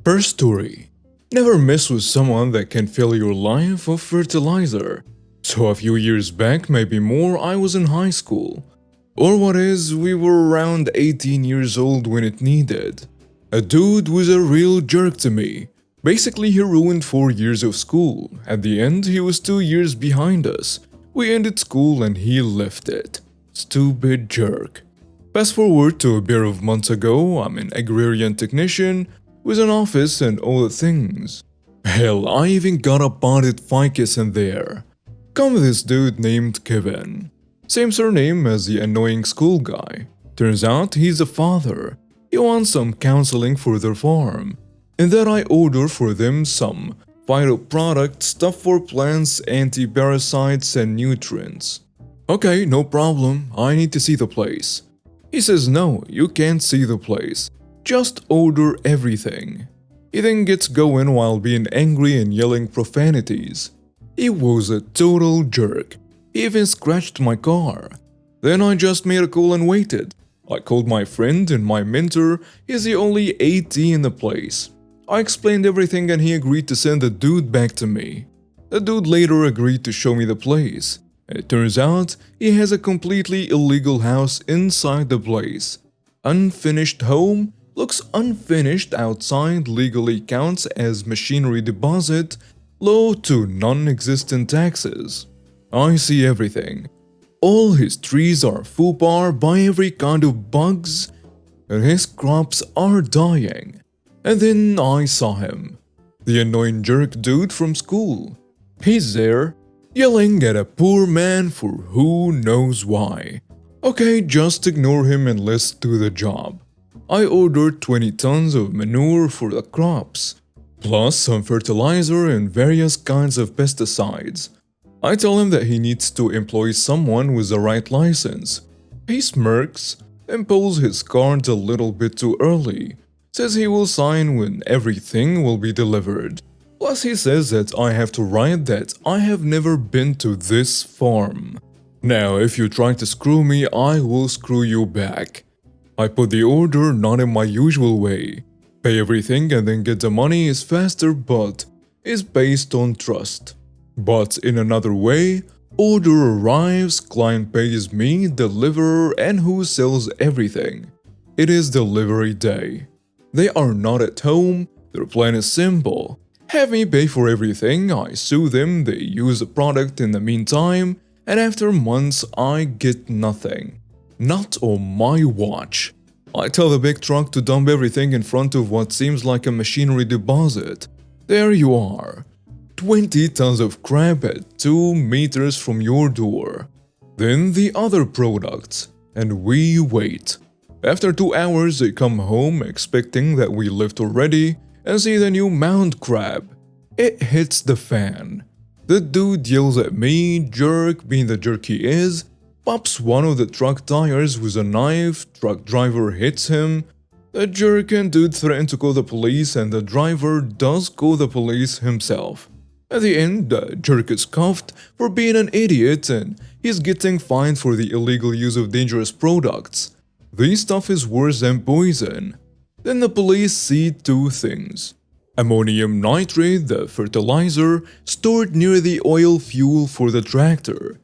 First story. Never mess with someone that can fill your life with fertilizer. So a few years back, maybe more, I was in high school. Or what is, we were around 18 years old when it needed. A dude was a real jerk to me. Basically, he ruined 4 years of school. At the end, he was 2 years behind us. We ended school and he left it. Stupid jerk. Fast forward to a pair of months ago, I'm an agrarian technician with an office and all the things. Hell, I even got a potted ficus in there. Come this dude named Kevin. Same surname as the annoying school guy. Turns out he's a father. He wants some counseling for their farm. And then I order for them some phytoproduct stuff for plants, anti-parasites and nutrients. Okay, no problem, I need to see the place. He says no, you can't see the place. Just order everything. He then gets going while being angry and yelling profanities. He was a total jerk. He even scratched my car. Then I just made a call and waited. I called my friend and my mentor is the only AT in the place. I explained everything and he agreed to send the dude back to me. The dude later agreed to show me the place. It turns out he has a completely illegal house inside the place. Unfinished home looks unfinished outside, legally counts as machinery deposit, low to non-existent taxes. I see everything. All his trees are FUPAR by every kind of bugs, and his crops are dying. And then I saw him. The annoying jerk dude from school. He's there, yelling at a poor man for who knows why. Okay, just ignore him and let's do the job. I ordered 20 tons of manure for the crops, plus some fertilizer and various kinds of pesticides. I tell him that he needs to employ someone with the right license. He smirks and pulls his cards a little bit too early. Says he will sign when everything will be delivered. Plus he says that I have to write that I have never been to this farm. Now if you try to screw me, I will screw you back. I put the order not in my usual way. Pay everything and then get the money is faster but is based on trust. But in another way, order arrives, client pays me, deliverer and who sells everything. It is delivery day. They are not at home, their plan is simple. Have me pay for everything, I sue them, they use the product in the meantime, and after months I get nothing. Not on my watch. I tell the big truck to dump everything in front of what seems like a machinery deposit. There you are. 20 tons of crap at 2 meters from your door. Then the other products. And we wait. After 2 hours they come home expecting that we left already and see the new mound crab. It hits the fan. The dude yells at me, jerk being the jerk he is, pops one of the truck tires with a knife, truck driver hits him. The jerk and dude threaten to call the police and the driver does call the police himself. At the end, the jerk is cuffed for being an idiot and he's getting fined for the illegal use of dangerous products. This stuff is worse than poison. Then the police see 2 things. Ammonium nitrate, the fertilizer, stored near the oil fuel for the tractor,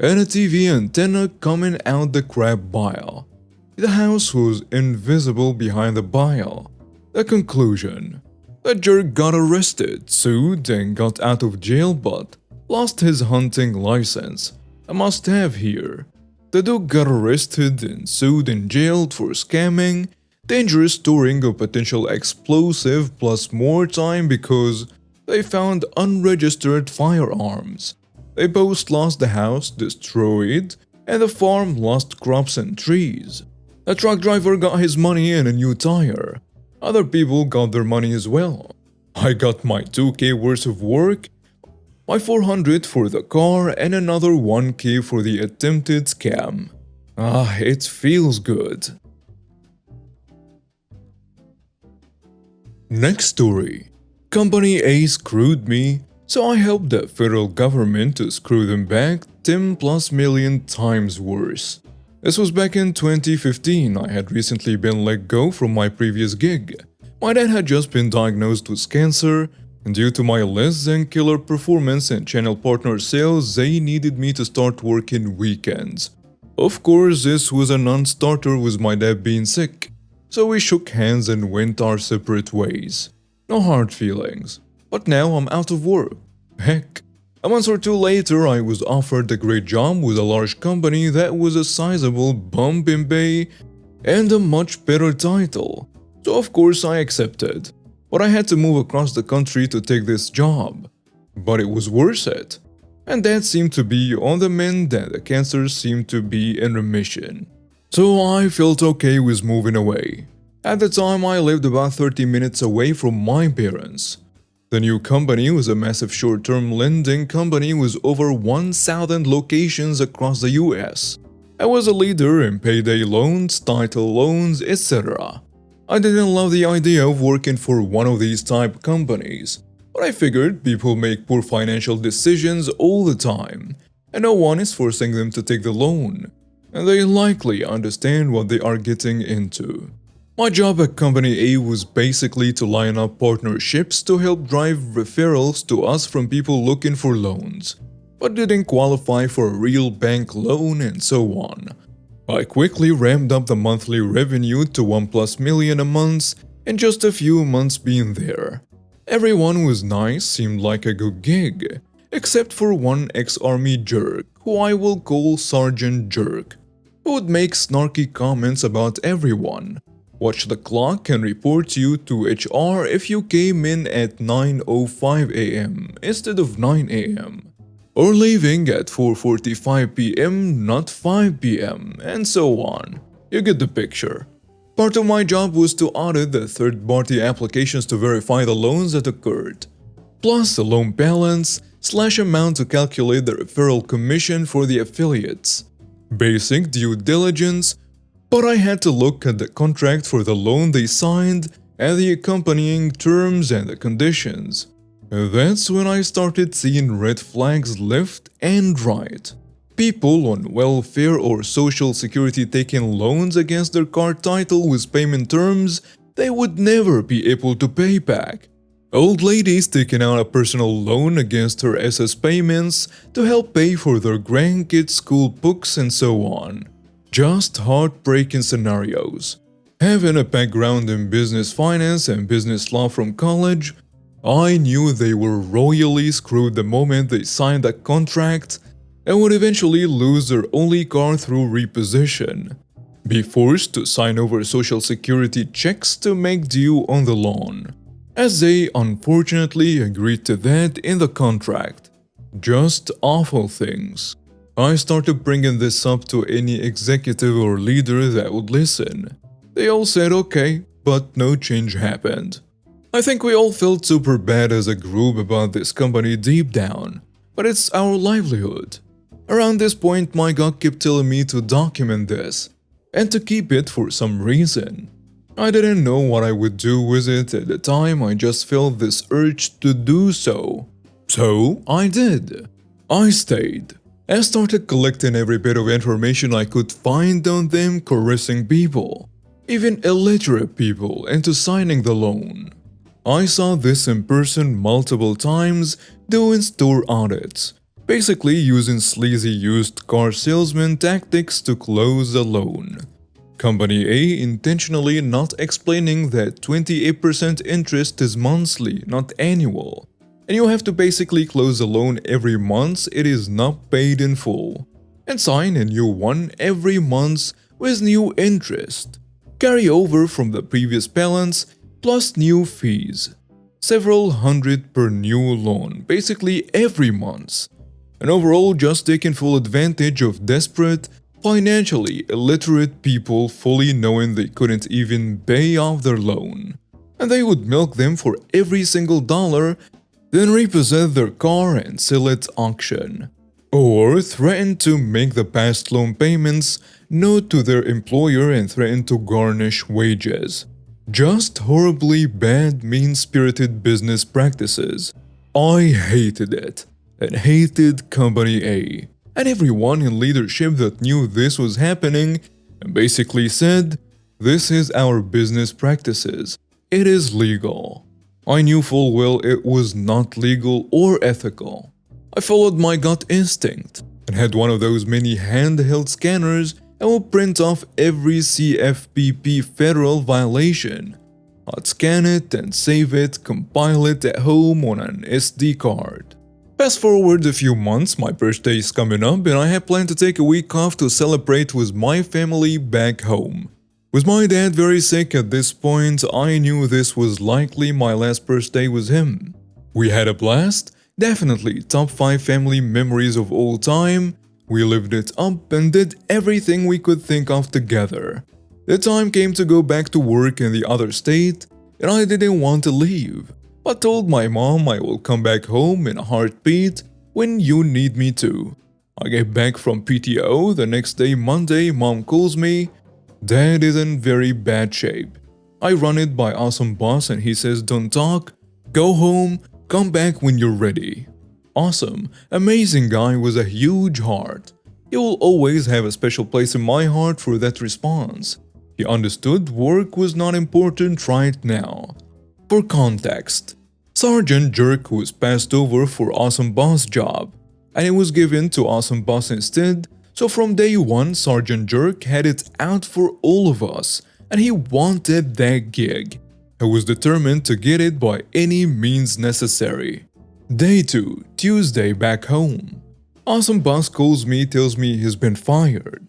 and a TV antenna coming out the crab bile. The house was invisible behind the bile. The conclusion. The jerk got arrested, sued, and got out of jail but lost his hunting license. A must-have here. The dude got arrested and sued and jailed for scamming, dangerous storing of potential explosive plus more time because they found unregistered firearms. They both lost the house, destroyed, and the farm lost crops and trees. The truck driver got his money and a new tire. Other people got their money as well. I got my 2K worth of work, my 400 for the car and another 1K for the attempted scam. It feels good. Next story. Company A screwed me, so I helped the federal government to screw them back 10+ million times worse. This was back in 2015. I had recently been let go from my previous gig. My dad had just been diagnosed with cancer, and due to my less than killer performance and channel partner sales, they needed me to start working weekends. Of course, this was a non-starter with my dad being sick, so we shook hands and went our separate ways. No hard feelings. But now I'm out of work. Heck, a month or two later, I was offered a great job with a large company that was a sizable bump in pay and a much better title. So of course I accepted. But I had to move across the country to take this job. But it was worth it. And Dad seemed to be on the mend and the cancer seemed to be in remission. So I felt okay with moving away. At the time, I lived about 30 minutes away from my parents. The new company was a massive short-term lending company with over 1,000 locations across the US. I was a leader in payday loans, title loans, etc. I didn't love the idea of working for one of these type companies, but I figured people make poor financial decisions all the time, and no one is forcing them to take the loan, and they likely understand what they are getting into. My job at Company A was basically to line up partnerships to help drive referrals to us from people looking for loans, but didn't qualify for a real bank loan and so on. I quickly ramped up the monthly revenue to $1+ million a month in just a few months being there. Everyone was nice, seemed like a good gig, except for one ex-army jerk, who I will call Sergeant Jerk, who would make snarky comments about everyone. Watch the clock and report you to HR if you came in at 9:05 a.m. instead of 9 a.m. or leaving at 4:45 p.m. not 5 p.m. and so on. You get the picture. Part of my job was to audit the third-party applications to verify the loans that occurred, plus the loan balance / amount to calculate the referral commission for the affiliates. Basic due diligence. But I had to look at the contract for the loan they signed and the accompanying terms and the conditions. That's when I started seeing red flags left and right. People on welfare or social security taking loans against their car title with payment terms they would never be able to pay back. Old ladies taking out a personal loan against her SS payments to help pay for their grandkids' school books and so on. Just heartbreaking scenarios. Having a background in business finance and business law from college, I knew they were royally screwed the moment they signed a contract and would eventually lose their only car through repossession, be forced to sign over social security checks to make due on the loan, as they unfortunately agreed to that in the contract. Just awful things. I started bringing this up to any executive or leader that would listen. They all said okay, but no change happened. I think we all felt super bad as a group about this company deep down, but it's our livelihood. Around this point, my gut kept telling me to document this, and to keep it for some reason. I didn't know what I would do with it at the time, I just felt this urge to do so. So I did. I stayed. I started collecting every bit of information I could find on them coercing people, even illiterate people, into signing the loan. I saw this in person multiple times doing store audits, basically using sleazy used car salesman tactics to close the loan. Company A intentionally not explaining that 28% interest is monthly, not annual, and you have to basically close a loan every month it is not paid in full, and sign a new one every month with new interest, carry over from the previous balance plus new fees, several hundred per new loan, basically every month, and overall just taking full advantage of desperate, financially illiterate people fully knowing they couldn't even pay off their loan, and they would milk them for every single dollar, then repossess their car and sell it at auction, or threaten to make the past loan payments known to their employer and threaten to garnish wages. Just horribly bad, mean-spirited business practices. I hated it, and hated Company A, and everyone in leadership that knew this was happening and basically said, "This is our business practices. It is legal. I knew full well it was not legal or ethical. I followed my gut instinct and had one of those mini handheld scanners and would print off every CFPP federal violation. I'd scan it and save it, compile it at home on an SD card. Fast forward a few months, my birthday is coming up and I had planned to take a week off to celebrate with my family back home. With my dad very sick at this point, I knew this was likely my last birthday with him. We had a blast, definitely top 5 family memories of all time. We lived it up and did everything we could think of together. The time came to go back to work in the other state, and I didn't want to leave, but told my mom I will come back home in a heartbeat when you need me to. I get back from PTO the next day, Monday. Mom calls me. Dad is in very bad shape. I run it by awesome boss and he says don't talk, go home, come back when you're ready. Awesome, amazing guy with a huge heart. He will always have a special place in my heart for that response. He understood work was not important right now. For context, Sergeant Jerk was passed over for Awesome Boss job, and it was given to Awesome Boss instead, so from day one Sergeant Jerk had it out for all of us, and he wanted that gig. He was determined to get it by any means necessary. Day 2, Tuesday back home. Awesome Boss calls me, tells me he's been fired.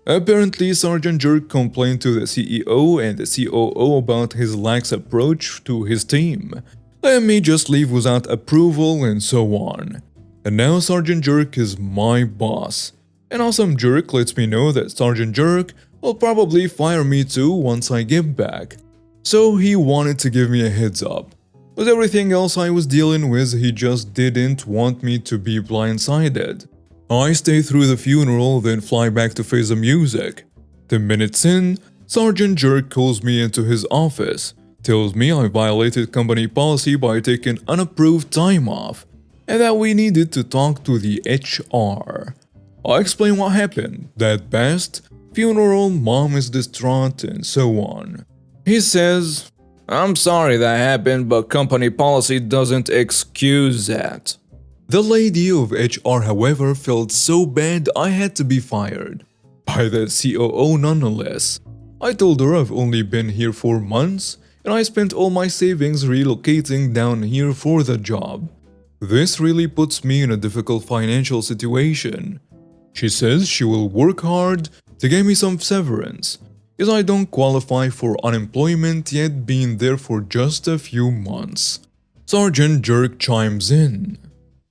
Apparently, Sergeant Jerk complained to the CEO and the COO about his lax approach to his team. Let me just leave without approval and so on. And now Sergeant Jerk is my boss. And Awesome Jerk lets me know that Sergeant Jerk will probably fire me too once I get back. So he wanted to give me a heads up. With everything else I was dealing with, he just didn't want me to be blindsided. I stay through the funeral, then fly back to face the music. 10 minutes in, Sergeant Jerk calls me into his office, tells me I violated company policy by taking unapproved time off, and that we needed to talk to the HR. I explain what happened, Dad passed, funeral, mom is distraught, and so on. He says, I'm sorry that happened, but company policy doesn't excuse that. The lady of HR, however, felt so bad I had to be fired. By the COO nonetheless. I told her I've only been here 4 months, and I spent all my savings relocating down here for the job. This really puts me in a difficult financial situation. She says she will work hard to give me some severance, as I don't qualify for unemployment yet being there for just a few months. Sergeant Jerk chimes in.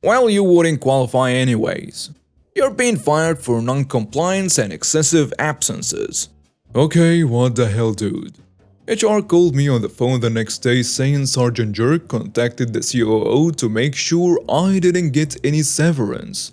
Well, you wouldn't qualify anyways. You're being fired for non-compliance and excessive absences. Okay, what the hell, dude? HR called me on the phone the next day saying Sergeant Jerk contacted the COO to make sure I didn't get any severance.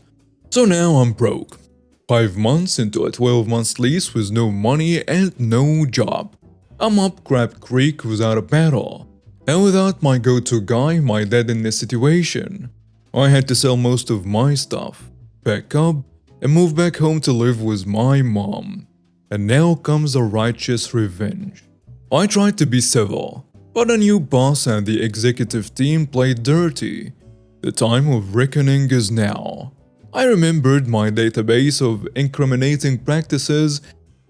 So now I'm broke. 5 months into a 12-month lease with no money and no job. I'm up Crab Creek without a paddle. And without my go-to guy, my dad in this situation. I had to sell most of my stuff, pack up, and move back home to live with my mom. And now comes a righteous revenge. I tried to be civil, but a new boss and the executive team played dirty. The time of reckoning is now. I remembered my database of incriminating practices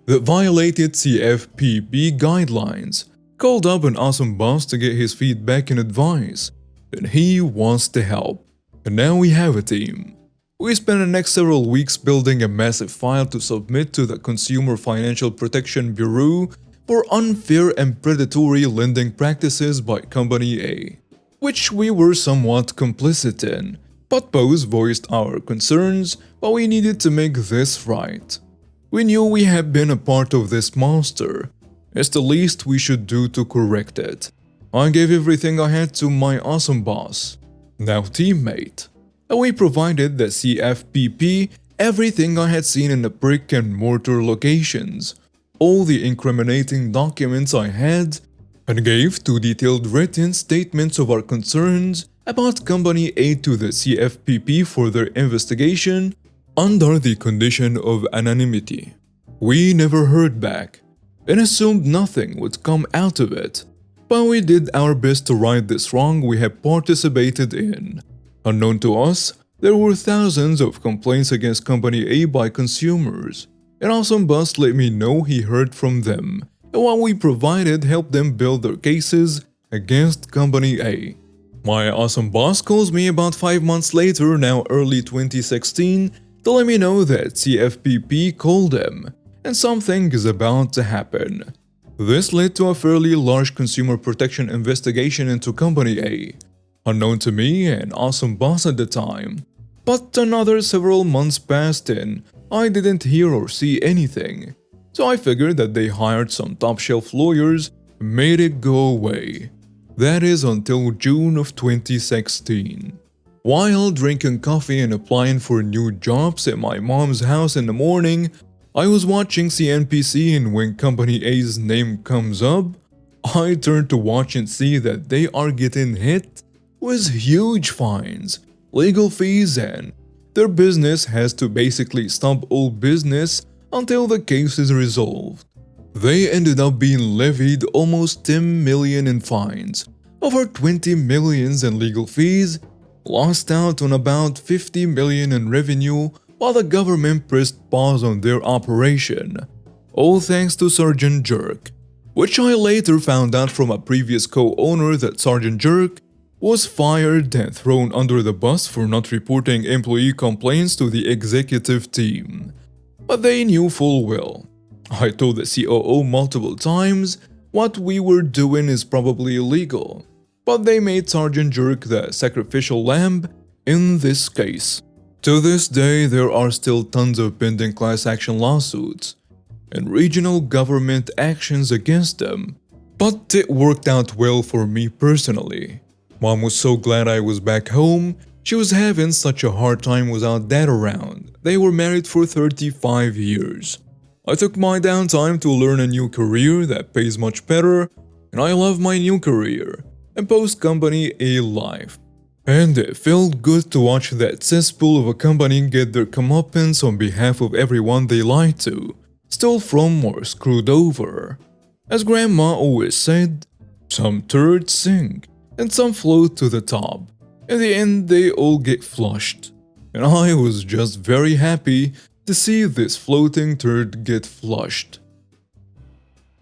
that violated CFPP guidelines, called up an awesome boss to get his feedback and advice, and he wants to help. And now we have a team. We spent the next several weeks building a massive file to submit to the Consumer Financial Protection Bureau for unfair and predatory lending practices by Company A, which we were somewhat complicit in. But both voiced our concerns, but we needed to make this right. We knew we had been a part of this monster. It's the least we should do to correct it. I gave everything I had to my awesome boss, now teammate, and we provided the CFPP everything I had seen in the brick and mortar locations, all the incriminating documents I had, and gave 2 detailed written statements of our concerns about Company A to the CFPP for their investigation under the condition of anonymity. We never heard back and assumed nothing would come out of it. But we did our best to right this wrong we had participated in. Unknown to us, there were thousands of complaints against Company A by consumers, and Awesome Boss let me know he heard from them, and what we provided helped them build their cases against Company A. My awesome boss calls me about 5 months later, now early 2016, to let me know that CFPP called them, and something is about to happen. This led to a fairly large consumer protection investigation into Company A, unknown to me and Awesome Boss at the time. But another several months passed and I didn't hear or see anything, so I figured that they hired some top-shelf lawyers and made it go away. That is until June of 2016. While drinking coffee and applying for new jobs at my mom's house in the morning, I was watching CNBC, and when Company A's name comes up, I turn to watch and see that they are getting hit with huge fines, legal fees, and their business has to basically stop all business until the case is resolved. They ended up being levied almost 10 million in fines, over 20 millions in legal fees, lost out on about 50 million in revenue while the government pressed pause on their operation, all thanks to Sergeant Jerk, which I later found out from a previous co-owner that Sergeant Jerk was fired and thrown under the bus for not reporting employee complaints to the executive team. But they knew full well. I told the COO multiple times what we were doing is probably illegal, but they made Sergeant Jerk the sacrificial lamb in this case. To this day, there are still tons of pending class action lawsuits and regional government actions against them, but it worked out well for me personally. Mom was so glad I was back home. She was having such a hard time without Dad around. They were married for 35 years. I took my downtime to learn a new career that pays much better, and I love my new career and post-Company A life. And it felt good to watch that cesspool of a company get their comeuppance on behalf of everyone they lied to, stole from, or screwed over. As Grandma always said, some turds sink and some float to the top. In the end, they all get flushed. And I was just very happy to see this floating turd get flushed.